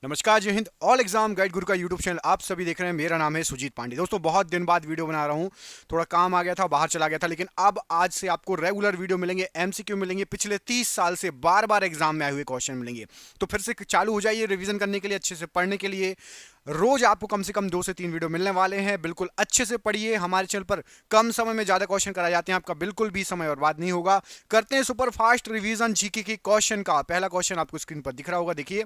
नमस्कार, जय Hind. All exam guide गुरु का यूट्यूब चैनल आप सभी देख रहे हैं। मेरा नाम है सुजीत पांडे। दोस्तों, बहुत दिन बाद वीडियो बना रहा हूं। थोड़ा काम आ गया था, बाहर चला गया था, लेकिन अब आज से आपको रेगुलर वीडियो मिलेंगे, एमसीक्यू मिलेंगे, पिछले 30 साल से बार बार एग्जाम में आए हुए क्वेश्चन मिलेंगे। तो फिर से चालू हो जाइए रिवीजन करने के लिए, अच्छे से पढ़ने के लिए। रोज आपको कम से कम 2 से 3 वीडियो मिलने वाले हैं। बिल्कुल अच्छे से पढ़िए। हमारे चैनल पर कम समय में ज्यादा क्वेश्चन कराए जाते हैं, आपका बिल्कुल भी समय बर्बाद नहीं होगा। करते हैं सुपर फास्ट रिवीजन जीके के क्वेश्चन का। पहला क्वेश्चन आपको स्क्रीन पर दिख रहा होगा, देखिए।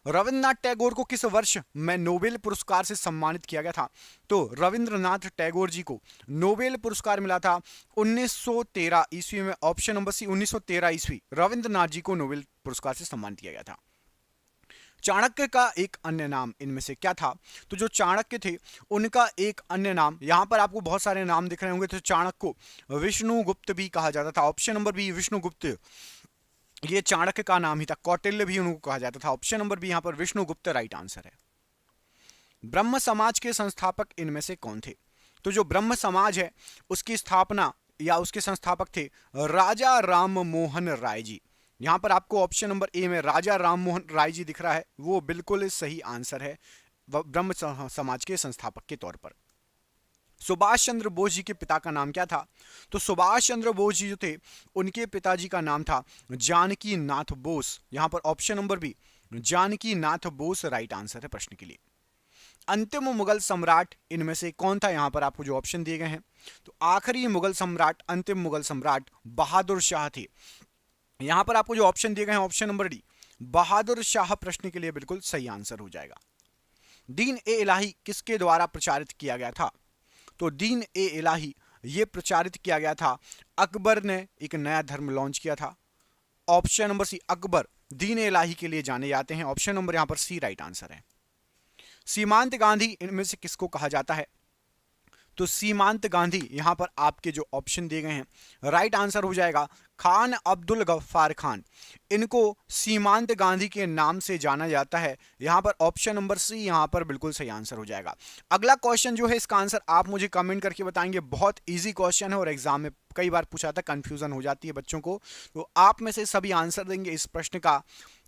रविन्द्रनाथ टैगोर को किस वर्ष में नोबेल पुरस्कार से सम्मानित किया गया था? तो रविंद्रनाथ टैगोर जी को नोबेल पुरस्कार मिला था 1913 ईस्वी में। ऑप्शन नंबर सी, 1913 ईस्वी रविंद्रनाथ जी को नोबेल पुरस्कार से सम्मानित किया गया था। चाणक्य का एक अन्य नाम इनमें से क्या था? तो जो चाणक्य थे उनका एक अन्य नाम, यहां पर आपको बहुत सारे नाम दिख रहे होंगे। तो चाणक्य को विष्णुगुप्त भी कहा जाता था। ऑप्शन नंबर बी, विष्णुगुप्त ये चाणक्य का नाम ही था। कौटिल्य भी उनको कहा जाता था। ऑप्शन नंबर बी यहां पर विष्णुगुप्त राइट आंसर है। ब्रह्म समाज के संस्थापक इनमें से कौन थे? तो जो ब्रह्म समाज है उसकी स्थापना या उसके संस्थापक थे राजा राम मोहन राय जी। यहां पर आपको ऑप्शन नंबर ए में राजा राम मोहन राय जी दिख रहा है, वो बिल्कुल सही आंसर है ब्रह्म समाज के संस्थापक के तौर पर। सुभाष चंद्र बोस जी के पिता का नाम क्या था? तो सुभाष चंद्र बोस जी जो थे उनके पिताजी का नाम था जानकी नाथ बोस। यहां पर option number B Janaki Nath Bose right answer है प्रश्न के लिए। अंतिम मुगल सम्राट इनमें से कौन था? यहां पर आपको जो ऑप्शन दिए गए हैं, तो आखिरी मुगल सम्राट, अंतिम मुगल सम्राट बहादुर शाह थे। यहां पर आपको जो ऑप्शन दिए गए हैं, option number D Bahadur Shah प्रश्न के लिए बिल्कुल सही आंसर हो जाएगा। दीन ए इलाही किसके द्वारा प्रचारित किया गया था? तो दीन ए इलाही ये प्रचारित किया गया था, अकबर ने एक नया धर्म लॉन्च किया था। ऑप्शन नंबर सी, अकबर दीन ए इलाही के लिए जाने जाते हैं। ऑप्शन नंबर यहां पर सी राइट आंसर है। सीमांत गांधी इनमें से किसको कहा जाता है? तो सीमांत गांधी यहां पर आपके जो ऑप्शन दिए गए हैं राइट आंसर हो जाएगा खान अब्दुल गफ्फार खान। इनको सीमांत गांधी के नाम से जाना जाता है। यहां पर ऑप्शन नंबर सी यहां पर बिल्कुल सही आंसर हो जाएगा। अगला क्वेश्चन जो है इसका आंसर आप मुझे कमेंट करके बताएंगे। बहुत इजी क्वेश्चन है और एग्जाम में कई बार पूछा था, कंफ्यूजन हो जाती है बच्चों को। तो आप में से सभी आंसर देंगे इस प्रश्न का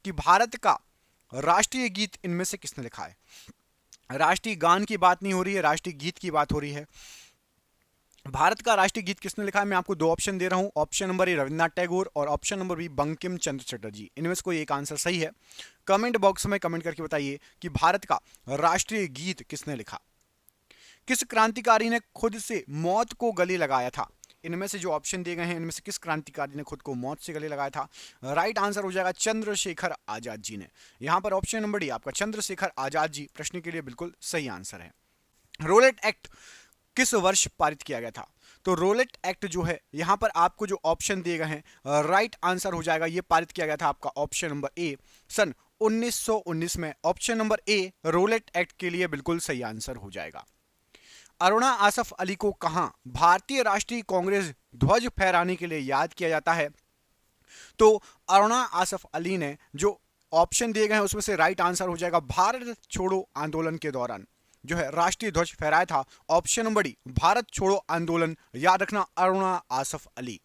कि भारत का राष्ट्रीय गीत इनमें से किसने लिखा है? राष्ट्रीय गान की बात नहीं हो रही है, राष्ट्रीय गीत की बात हो रही है। भारत का राष्ट्रीय गीत किसने लिखा है? मैं आपको 2 ऑप्शन दे रहा हूं। ऑप्शन नंबर ए रविन्द्रनाथ टैगोर और option number B Bankim Chandra Chatterjee. इनमें से कोई एक आंसर सही है। कमेंट बॉक्स में कमेंट करके बताइए कि भारत का राष्ट्रीय गीत किसने लिखा। किस क्रांतिकारी ने खुद से मौत को गले लगाया था? इनमें से जो ऑप्शन दिए गए हैं इनमें से किस क्रांतिकारी ने खुद को मौत से गले लगाया था? राइट आंसर हो जाएगा चंद्रशेखर आजाद जी ने। यहां पर ऑप्शन नंबर डी आपका चंद्रशेखर आजाद जी प्रश्न के लिए बिल्कुल सही आंसर है। रोलेट एक्ट किस वर्ष पारित किया गया था? तो रोलेट एक्ट जो है यहां पर आपको जो ऑप्शन दिए गए हैं राइट आंसर हो जाएगा, ये पारित किया गया था आपका ऑप्शन नंबर ए सन 1919 में। Option number A Rowlatt act के लिए बिल्कुल सही आंसर हो जाएगा। अरुणा आसफ अली को कहां भारतीय राष्ट्रीय कांग्रेस ध्वज फहराने के लिए याद किया जाता है? तो अरुणा आसफ अली ने जो ऑप्शन दिए गए हैं उसमें से राइट आंसर हो जाएगा भारत छोड़ो आंदोलन के दौरान जो है राष्ट्रीय ध्वज फहराया था। ऑप्शन नंबर डी भारत छोड़ो आंदोलन, याद रखना Aruna Asaf Ali.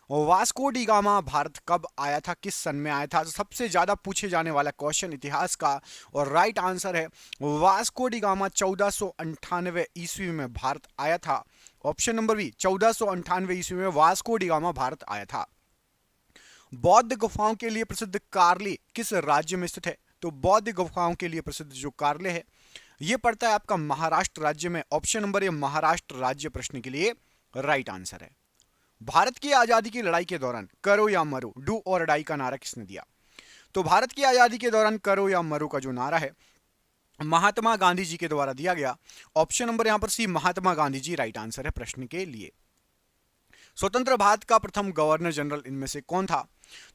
Vasco D gamma Bharat कब आया था, किस सन में आया था? सबसे ज्यादा पूछे जाने वाला क्वेश्चन इतिहास का, और राइट आंसर है वास्को डी गामा 1498 ईस्वी में भारत आया था। ऑप्शन नंबर बी 1498 ईस्वी में वास्को डी गामा भारत आया था। बौद्ध गुफाओं के लिए प्रसिद्ध कार्ले किस राज्य में स्थित है? तो बौद्ध गुफाओं के लिए प्रसिद्ध जो कार्ले है ये पड़ता है आपका महाराष्ट्र राज्य में। ऑप्शन नंबर ए महाराष्ट्र राज्य प्रश्न के लिए राइट आंसर है। भारत की आजादी की लड़ाई के दौरान करो या मरो, डू और डाई का नारा किसने दिया? तो भारत की आजादी के दौरान करो या मरो का जो नारा है महात्मा गांधी जी के द्वारा दिया गया। ऑप्शन नंबर यहां पर सी महात्मा गांधी जी राइट आंसर है प्रश्न के लिए। स्वतंत्र भारत का प्रथम गवर्नर जनरल इनमें से कौन था?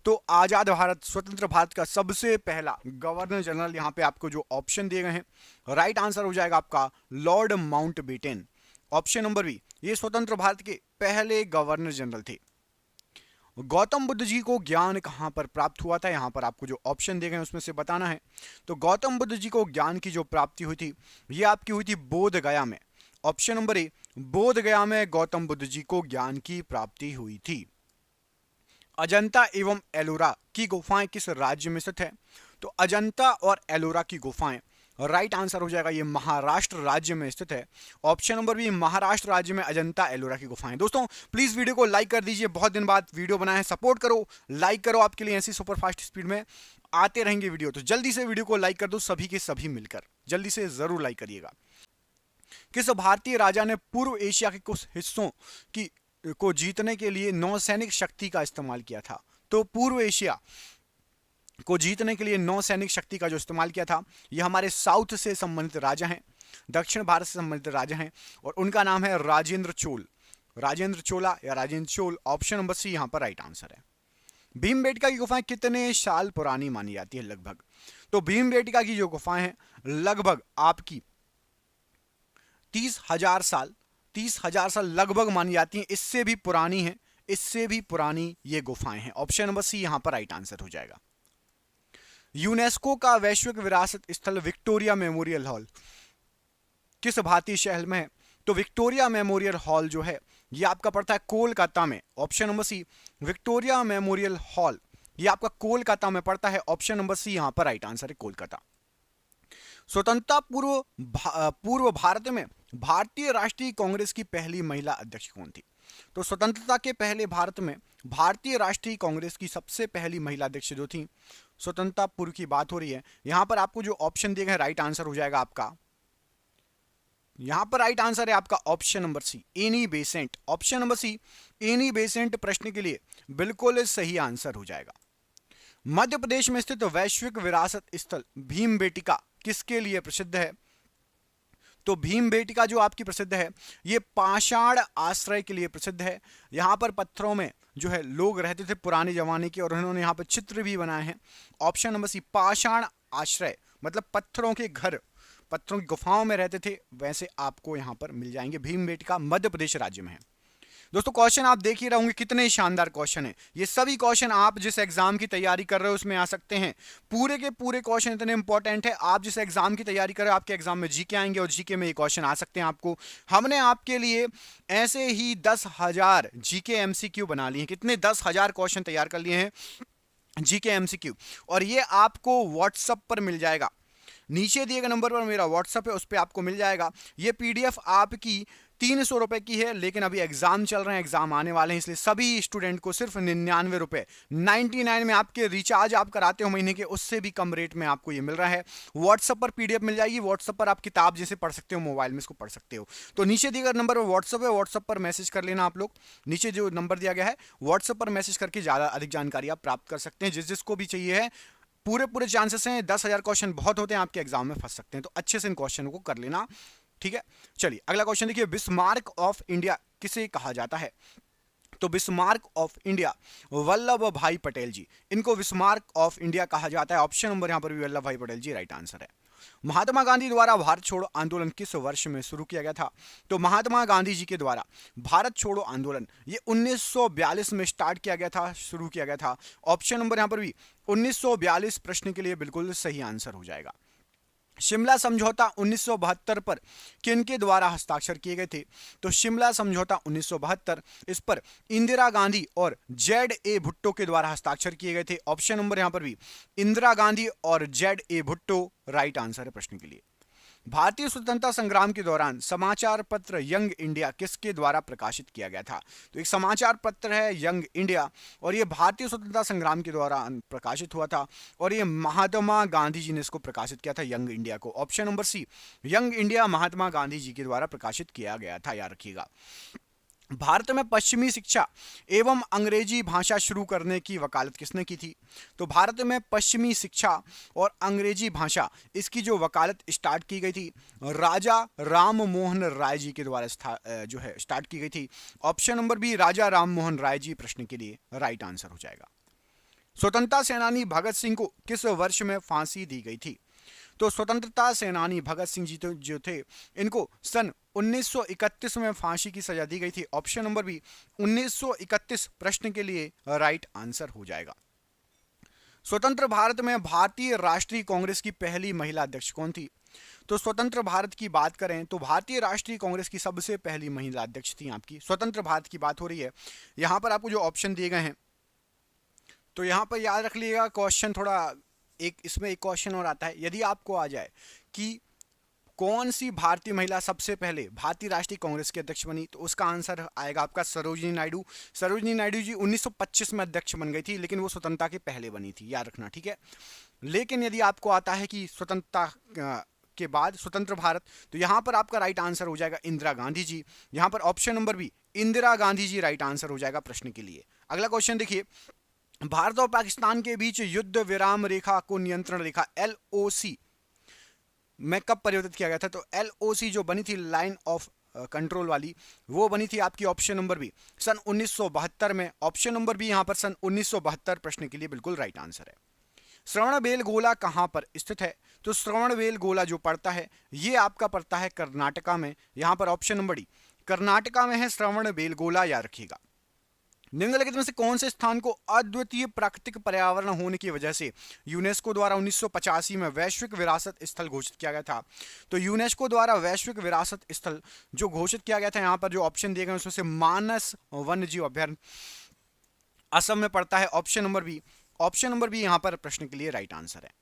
तो आजाद भारत स्वतंत्र भारत का सबसे पहला गवर्नर जनरल, यहां पे आपको जो ऑप्शन दिए गए हैं राइट आंसर हो जाएगा आपका lord Mountbatten. Option number B ये स्वतंत्र भारत के पहले गवर्नर जनरल थे। गौतम बुद्ध जी को ज्ञान कहां पर प्राप्त हुआ था? यहां पर आपको जो ऑप्शन दिए गए उसमें से बताना है। तो गौतम बुद्ध जी को ज्ञान की जो प्राप्ति हुई थी ये आपकी हुई थी बोध गया में। ऑप्शन नंबर ए बोध गया में गौतम बुद्ध जी को ज्ञान की प्राप्ति हुई थी। अजंता एवं एलोरा की गुफाएं किस राज्य में स्थित है? तो अजंता और एलोरा की गुफाएं, राइट आंसर हो जाएगा। ये महाराष्ट्र राज्य में स्थित है। ऑप्शन नंबर बी, महाराष्ट्र राज्य में अजंता एलोरा की गुफाएं। दोस्तों प्लीज वीडियो को लाइक कर दीजिए, बहुत दिन बाद वीडियो बनाए हैं, सपोर्ट करो, लाइक करो, आपके लिए ऐसी सुपर फास्ट स्पीड में आते रहेंगे वीडियो। तो जल्दी से वीडियो को लाइक कर दो, सभी के सभी मिलकर जल्दी से जरूर लाइक करिएगा। किस भारतीय राजा ने पूर्व एशिया के कुछ हिस्सों की को जीतने के लिए नौसैनिक शक्ति का इस्तेमाल किया था? तो पूर्व एशिया को जीतने के लिए नौसैनिक शक्ति का जो इस्तेमाल किया था, ये हमारे साउथ से संबंधित राजा हैं, दक्षिण भारत से संबंधित राजा हैं, और उनका नाम है राजेंद्र चोल, राजेंद्र चोला या Rajendra Chola. Option number C यहां पर राइट आंसर है। भीमबेटका की गुफाएं कितने साल पुरानी मानी जाती है लगभग? तो भीमबेटका की जो गुफाएं हैं लगभग आपकी 30,000 साल, 30,000 साल लगभग मानी जाती हैं। इससे भी पुरानी है, इससे भी पुरानी ये गुफाएं हैं। ऑप्शन नंबर सी यहां पर राइट आंसर हो जाएगा। यूनेस्को का वैश्विक विरासत स्थल विक्टोरिया मेमोरियल हॉल किस भारतीय शहर में है? तो विक्टोरिया मेमोरियल हॉल जो है ये आपका पड़ता है कोलकाता में। Option number C, Victoria memorial hall ये आपका कोलकाता में पड़ता है। ऑप्शन नंबर सी यहां पर राइट आंसर है, कोलकाता। स्वतंत्रता पूर्व भारत में भारतीय राष्ट्रीय कांग्रेस की पहली महिला अध्यक्ष कौन थी? तो स्वतंत्रता के पहले भारत में भारतीय राष्ट्रीय कांग्रेस की सबसे पहली महिला अध्यक्ष जो थी, स्वतंत्रता पूर्व की बात हो रही है। यहां पर आपको जो ऑप्शन दिए गए राइट आंसर हो जाएगा आपका, यहां पर राइट आंसर है आपका option number C, Annie Besant. Option number C, Annie Besant प्रश्न के लिए बिल्कुल सही आंसर हो जाएगा। मध्य प्रदेश में स्थित वैश्विक विरासत स्थल भीमबेटका किसके लिए प्रसिद्ध है? तो भीमबेटका जो आपकी प्रसिद्ध है ये पाषाण आश्रय के लिए प्रसिद्ध है। यहां पर पत्थरों में जो है लोग रहते थे पुराने जमाने के, और उन्होंने यहां पर चित्र भी बनाए हैं। ऑप्शन नंबर सी, पाषाण आश्रय मतलब पत्थरों के घर, पत्थरों की गुफाओं में रहते थे, वैसे आपको यहां पर मिल जाएंगे। भीमबेटका मध्य प्रदेश राज्य में है। दोस्तों क्वेश्चन आप देख ही रहे होंगे कितने शानदार क्वेश्चन है। ये सभी क्वेश्चन आप जिस एग्जाम की तैयारी कर रहे हो उसमें आ सकते हैं। पूरे के पूरे क्वेश्चन इतने इंपॉर्टेंट है, आप जिस एग्जाम की तैयारी कर रहे हो आपके एग्जाम में जीके आएंगे, और जीके में ये क्वेश्चन आ सकते हैं आपको। हमने आपके लिए ऐसे ही 10,000 जीके एमसीक्यू बना लिए हैं। कितने? 10,000 क्वेश्चन तैयार कर लिए हैं जीके एमसीक्यू, और ये आपको व्हाट्सएप पर मिल जाएगा। नीचे दिए गए नंबर पर मेरा व्हाट्सएप है, उस पर आपको मिल जाएगा। ये पीडीएफ आपकी 300 रुपए की है, लेकिन अभी एग्जाम चल रहे हैं, एग्जाम आने वाले हैं, इसलिए सभी स्टूडेंट को सिर्फ 99 रुपए 99 में आपके रिचार्ज आप कराते हो महीने के, उससे भी कम रेट में आपको ये मिल रहा है। व्हाट्सएप पर पीडीएफ मिल जाएगी, व्हाट्सएप पर आप किताब जैसे पढ़ सकते हो, मोबाइल में इसको पढ़ सकते हो। तो नीचे दिए गए नंबर पर व्हाट्सएप है, व्हाट्सएप पर मैसेज कर लेना आप लोग। नीचे जो नंबर दिया गया है व्हाट्सएप पर मैसेज करके ज्यादा अधिक जानकारी आप प्राप्त कर सकते हैं, जिसको भी चाहिए है। पूरे चांसेस हैं, 10,000 क्वेश्चन बहुत होते हैं, आपके एग्जाम में फंस सकते हैं, तो अच्छे से इन क्वेश्चनों को कर लेना, ठीक है। चलिए अगला क्वेश्चन देखिए, बिस्मार्क ऑफ इंडिया किसे कहा जाता है? तो बिस्मार्क ऑफ इंडिया वल्लभ भाई पटेल जी, इनको बिस्मार्क ऑफ इंडिया कहा जाता है। ऑप्शन नंबर यहां पर भी वल्लभ भाई पटेल जी राइट आंसर है। महात्मा गांधी द्वारा भारत छोड़ो आंदोलन किस वर्ष में शुरू किया गया था? तो महात्मा गांधी जी के द्वारा भारत छोड़ो आंदोलन ये 1942 में स्टार्ट किया गया था, शुरू किया गया था। ऑप्शन नंबर यहां पर भी 1942 प्रश्न के लिए बिल्कुल सही आंसर हो जाएगा। शिमला समझौता 1972 पर किनके द्वारा हस्ताक्षर किए गए थे? तो शिमला समझौता 1972 इस पर इंदिरा गांधी और ZA भुट्टो के द्वारा हस्ताक्षर किए गए थे। ऑप्शन नंबर यहां पर भी इंदिरा गांधी और ZA भुट्टो राइट आंसर है प्रश्न के लिए। भारतीय स्वतंत्रता संग्राम के दौरान समाचार पत्र यंग इंडिया किसके द्वारा प्रकाशित किया गया था? तो एक समाचार पत्र है यंग इंडिया, और ये भारतीय स्वतंत्रता संग्राम के दौरान प्रकाशित हुआ था, और ये महात्मा गांधी जी ने इसको प्रकाशित किया था यंग इंडिया को। Option number C, Young India Mahatma Gandhi ji के द्वारा प्रकाशित किया गया था, याद रखिएगा। भारत में पश्चिमी शिक्षा एवं अंग्रेजी भाषा शुरू करने की वकालत किसने की थी? तो भारत में पश्चिमी शिक्षा और अंग्रेजी भाषा इसकी जो वकालत स्टार्ट की गई थी राजा राम मोहन राय जी के द्वारा जो है स्टार्ट की गई थी। ऑप्शन नंबर बी राजा राम मोहन राय जी प्रश्न के लिए राइट आंसर हो जाएगा। स्वतंत्रता सेनानी भगत सिंह को किस वर्ष में फांसी दी गई थी? तो स्वतंत्रता सेनानी भगत सिंह जी जो थे इनको सन 1931 में फांसी की सजा दी गई थी। ऑप्शन नंबर बी 1931 प्रश्न के लिए राइट आंसर हो जाएगा। स्वतंत्र भारत में भारतीय राष्ट्रीय कांग्रेस की पहली महिला अध्यक्ष कौन थी? तो स्वतंत्र भारत की बात करें तो भारतीय राष्ट्रीय कांग्रेस की सबसे पहली महिला अध्यक्ष थी आपकी। स्वतंत्र भारत की बात हो रही है, यहां पर आपको जो ऑप्शन दिए गए हैं तो यहां पर याद रख लीजिएगा, क्वेश्चन थोड़ा एक इसमें एक क्वेश्चन और आता है, यदि आपको आ जाए कि कौन सी भारतीय महिला सबसे पहले भारतीय राष्ट्रीय कांग्रेस की अध्यक्ष बनी, तो उसका आंसर आएगा आपका सरोजिनी नायडू। सरोजिनी नायडू जी 1925 में अध्यक्ष बन गई थी, लेकिन वो स्वतंत्रता के पहले बनी थी, याद रखना, ठीक है। लेकिन यदि आपको आता है कि स्वतंत्रता के बाद स्वतंत्र भारत, तो यहां पर आपका राइट आंसर हो जाएगा इंदिरा गांधी जी। यहां पर option number B Indira Gandhi ji right answer हो जाएगा प्रश्न के लिए। अगला क्वेश्चन देखिए, भारत और पाकिस्तान के बीच युद्ध विराम रेखा को नियंत्रण रेखा LOC में कब परिवर्तित किया गया था? तो LOC जो बनी थी लाइन ऑफ कंट्रोल वाली, वो बनी थी आपकी ऑप्शन नंबर बी सन 1972 में। ऑप्शन नंबर बी यहां पर सन 1972 प्रश्न के लिए बिल्कुल राइट आंसर है। श्रवणबेलगोला कहां पर स्थित है? तो श्रवणबेलगोला जो पड़ता है ये आपका पड़ता है कर्नाटका में। यहां पर ऑप्शन नंबर डी कर्नाटका में है श्रवणबेलगोला, याद रखिएगा। निम्नलिखित में से कौन से स्थान को अद्वितीय प्राकृतिक पर्यावरण होने की वजह से यूनेस्को द्वारा 1985 में वैश्विक विरासत स्थल घोषित किया गया था? तो यूनेस्को द्वारा वैश्विक विरासत स्थल जो घोषित किया गया था, यहां पर जो ऑप्शन दिए गए उसमें से मानस वन्यजीव अभ्यारण्य असम में पड़ता है, option number B. Option number B यहां पर प्रश्न के लिए राइट आंसर है।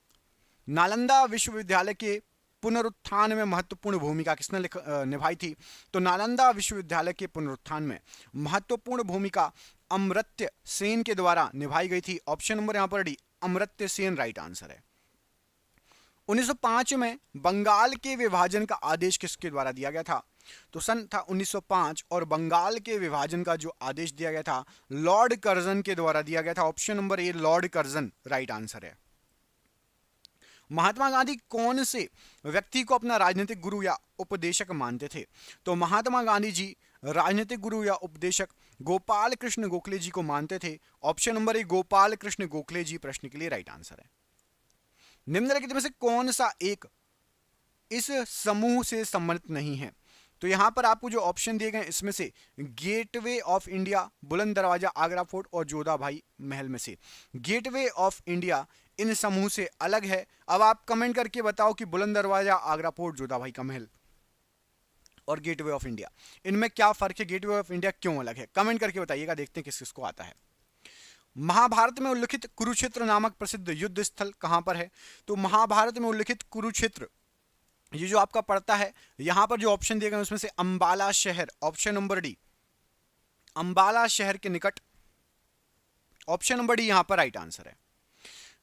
नालंदा विश्वविद्यालय के पुनरुत्थान में महत्वपूर्ण भूमिका किसने निभाई थी? तो नालंदा विश्वविद्यालय के पुनरुत्थान में महत्वपूर्ण भूमिका अमर्त्य सेन के द्वारा निभाई गई थी। ऑप्शन नंबर यहां पर D Amartya Sen right answer है। 1905 में बंगाल के विभाजन का आदेश किसके द्वारा दिया गया था? तो सन था 1905 और बंगाल के विभाजन का जो आदेश दिया गया था लॉर्ड कर्जन के द्वारा दिया गया था। ऑप्शन नंबर ए लॉर्ड कर्जन राइट आंसर है। महात्मा गांधी कौन से व्यक्ति को अपना राजनीतिक गुरु या उपदेशक मानते थे? तो महात्मा गांधी जी राजनीतिक गुरु या उपदेशक गोपाल कृष्ण गोखले जी को मानते थे। Option number A Gopal Krishna Gokhale ji प्रश्न के लिए राइट आंसर है। निम्नलिखित में से कौन सा एक इस समूह से संबंधित नहीं है? तो यहां पर आपको जो ऑप्शन दिए गए इसमें से गेटवे ऑफ इंडिया, बुलंद दरवाजा, आगरा फोर्ट और जोधा भाई महल में से गेटवे ऑफ इंडिया इन समूह से अलग है। अब आप कमेंट करके बताओ कि बुलंद दरवाजा, आगरा फोर्ट, जोधा भाई का महल और गेटवे ऑफ इंडिया इनमें क्या फर्क है? गेटवे ऑफ इंडिया क्यों अलग है? कमेंट करके बताइएगा, देखते हैं किस किसको आता है। महाभारत में उल्लिखित कुरुक्षेत्र नामक प्रसिद्ध युद्ध स्थल कहां पर है? तो महाभारत में उल्लिखित कुरुक्षेत्र ये जो आपका पड़ता है, यहां पर जो ऑप्शन दिए गए उसमें से अंबाला शहर, ऑप्शन नंबर डी अंबाला शहर के निकट, ऑप्शन नंबर डी यहां पर राइट आंसर है।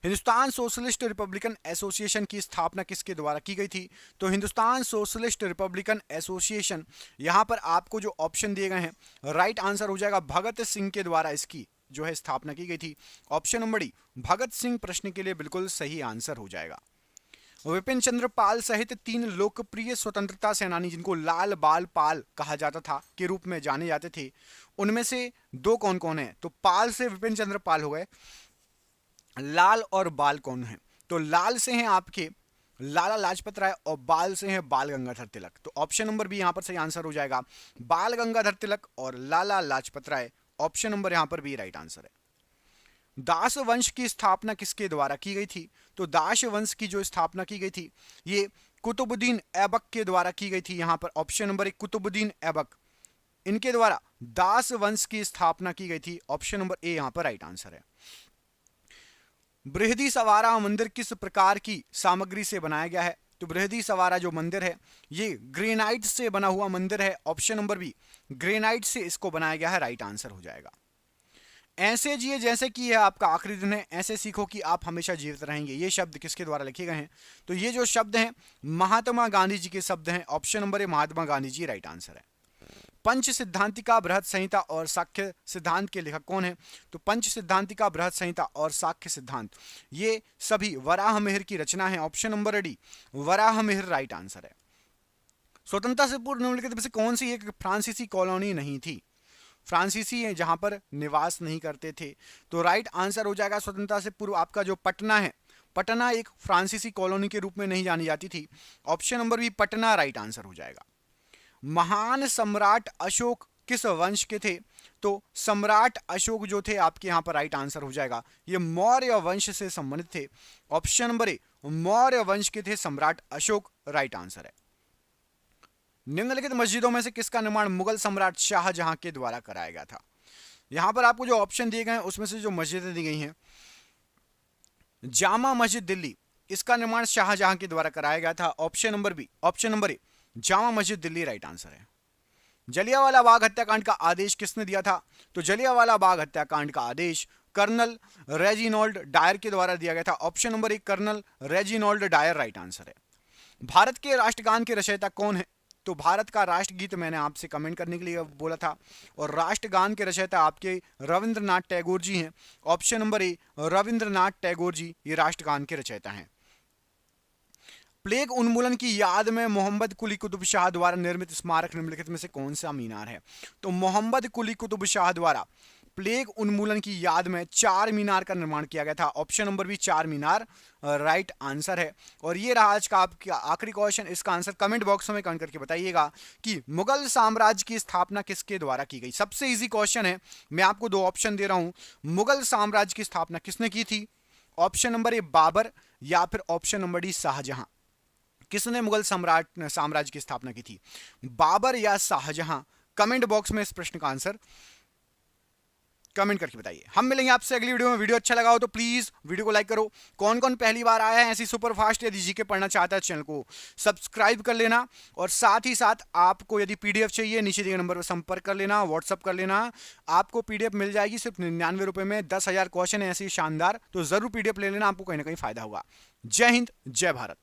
हिंदुस्तान सोशलिस्ट रिपब्लिकन एसोसिएशन की स्थापना किसके द्वारा की गई थी? तो हिंदुस्तान सोशलिस्ट रिपब्लिकन एसोसिएशन, यहां पर आपको जो ऑप्शन दिए गए हैं राइट आंसर हो जाएगा भगत सिंह के द्वारा इसकी जो है स्थापना की गई थी। Option number D Bhagat Singh प्रश्न के लिए बिल्कुल सही आंसर हो जाएगा। विपिन चंद्र पाल सहित 3 लोकप्रिय स्वतंत्रता सेनानी जिनको लाल बाल पाल कहा जाता था के रूप में जाने जाते थे, उनमें से 2 कौन कौन है? तो पाल से विपिन चंद्र पाल हो गए, लाल और बाल कौन है? तो लाल से हैं आपके लाला लाजपत राय और बाल से हैं बाल गंगाधर तिलक। तो ऑप्शन नंबर बी यहां पर सही आंसर हो जाएगा, बाल गंगाधर तिलक और लाला लाजपत राय। ऑप्शन नंबर यहां पर भी राइट आंसर है। दास वंश की स्थापना किसके द्वारा की गई थी? तो दास वंश की जो स्थापना की गई थी ये कुतुबुद्दीन ऐबक के द्वारा की गई थी। यहां पर ऑप्शन नंबर 1 कुतुबुद्दीन ऐबक, इनके द्वारा दास वंश की स्थापना की गई थी। ऑप्शन नंबर ए यहां पर राइट आंसर है। बृहदीसवारा मंदिर किस प्रकार की सामग्री से बनाया गया है? तो बृहदीसवारा जो मंदिर है ये ग्रेनाइट से बना हुआ मंदिर है। ऑप्शन नंबर बी ग्रेनाइट से इसको बनाया गया है, राइट आंसर हो जाएगा। ऐसे जिए जैसे कि यह आपका आखिरी दिन है, ऐसे सीखो कि आप हमेशा जीवित रहेंगे, ये शब्द किसके द्वारा लिखे गए हैं? तो ये जो शब्द हैं महात्मा गांधी जी के शब्द हैं। Option number A Mahatma Gandhi ji right answer है। पंच सिद्धांतिका बृहत संहिता और साक्ष्य सिद्धांत के लेखक कौन है? तो पंच सिद्धांतिका बृहत संहिता और साक्ष्य सिद्धांत ये सभी वराह मिहिर की रचना है। Option number D Varaha Mihir right answer है। स्वतंत्रता से पूर्व निम्नलिखित में से कौन सी एक फ्रांसीसी कॉलोनी नहीं थी? फ्रांसीसी है जहां पर निवास नहीं करते थे, तो राइट आंसर हो जाएगा स्वतंत्रता से पूर्व आपका जो पटना है, पटना एक फ्रांसीसी कॉलोनी के रूप में नहीं जानी जाती थी। Option number B Patna right answer हो जाएगा। महान सम्राट अशोक किस वंश के थे? तो सम्राट अशोक जो थे आपके यहां पर राइट आंसर हो जाएगा, ये मौर्य वंश से संबंधित थे। ऑप्शन नंबर ए मौर्य वंश के थे सम्राट अशोक, राइट आंसर है। निम्नलिखित मस्जिदों में से किसका निर्माण मुगल सम्राट शाहजहां के द्वारा कराया गया था? यहां पर आपको जो ऑप्शन दिए गए हैं उसमें से जो मस्जिदें दी गई हैं जामा मस्जिद दिल्ली, इसका निर्माण शाहजहां के द्वारा कराया गया था। Option number B, option number A, Jama Masjid Delhi right answer है। जलियांवाला बाग हत्याकांड का आदेश किसने दिया था? तो जलियांवाला बाग हत्याकांड का आदेश कर्नल रेजिनॉल्ड डायर के द्वारा दिया गया था। ऑप्शन नंबर एक, colonel Reginald Dyer right answer है। भारत के राष्ट्रगान के रचयिता कौन है? तो भारत का राष्ट्रगीत मैंने आपसे कमेंट करने के लिए बोला था, और राष्ट्रगान के रचयिता आपके रविंद्रनाथ टैगोर जी हैं। Option number A, Rabindranath Tagore ji ये राष्ट्रगान के रचयिता हैं। प्लेग उन्मूलन की याद में मोहम्मद कुली कुतुब शाह द्वारा निर्मित स्मारक निम्नलिखित में से कौन सा मीनार है? तो मोहम्मद कुली कुतुब शाह द्वारा प्लेग उन्मूलन की याद में 4 मीनार का निर्माण किया गया था। ऑप्शन नंबर बी, 4 मीनार राइट आंसर है। और ये रहा आज का आपका आखिरी क्वेश्चन। इसका आंसर कमेंट बॉक्स में कमेंट करके बताइएगा कि मुगल साम्राज्य की स्थापना किसके द्वारा की गई। सबसे इजी क्वेश्चन है, मैं आपको 2 ऑप्शन दे रहा हूं। मुगल साम्राज्य की स्थापना किसने की थी? ऑप्शन नंबर ए बाबर, या फिर ऑप्शन नंबर डी शाहजहां। किसने मुगल साम्राज्य की स्थापना की थी, बाबर या शाहजहां? कमेंट बॉक्स में इस प्रश्न का आंसर कमेंट करके बताइए। हम मिलेंगे आपसे अगली वीडियो में। वीडियो अच्छा लगा हो तो प्लीज वीडियो को लाइक करो। कौन कौन पहली बार आया है ऐसी सुपर फास्ट यदि जीके पढ़ना चाहता है, चैनल को सब्सक्राइब कर लेना। और साथ ही साथ आपको यदि पीडीएफ चाहिए, नीचे दिए नंबर पर संपर्क कर लेना, व्हाट्सअप कर लेना। आपको पीडीएफ मिल जाएगी सिर्फ 99 रुपए में। 10,000 क्वेश्चन है ऐसी शानदार, तो जरूर पीडीएफ ले लेना, आपको कहीं ना कहीं फायदा होगा। जय हिंद, जय भारत।